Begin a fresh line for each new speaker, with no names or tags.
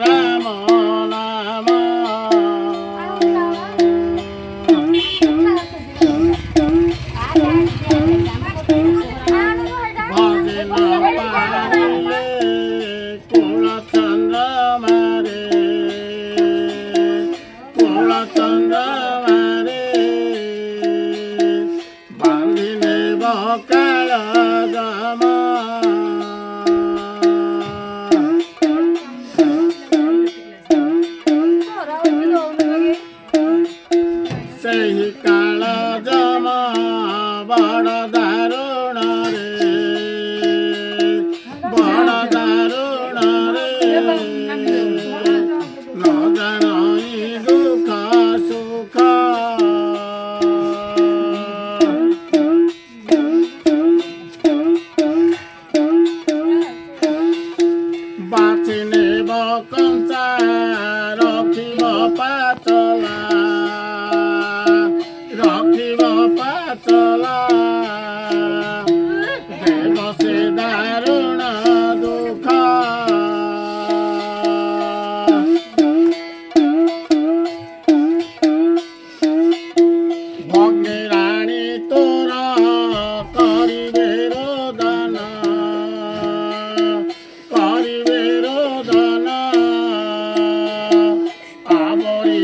রাম নাম ভজন পারিলে কুলচন্দ্র মারে কুলচন্দ্র মারে বান্ধিলে বকাল জমা ସେହି କାଳ ଜମ ବଡ଼ ଦାରୁଣ ରେ ବଡ଼ ଦାରୁଣ ରେ ନ ଜାଣଇ ଦୁଃଖ ସୁଖ ବାଛି ନେବ କଞ୍ଚା ରଖିବ ପାଚଲା ରଖିବ ପାଚଲା ଦେବ ସେ ଦାରୁଣ ଦୁଃଖ ଭଗିରାଣୀ ତୋର କରିବେ ରୋଦନ କରିବେ ରୋଦନ ଆବରି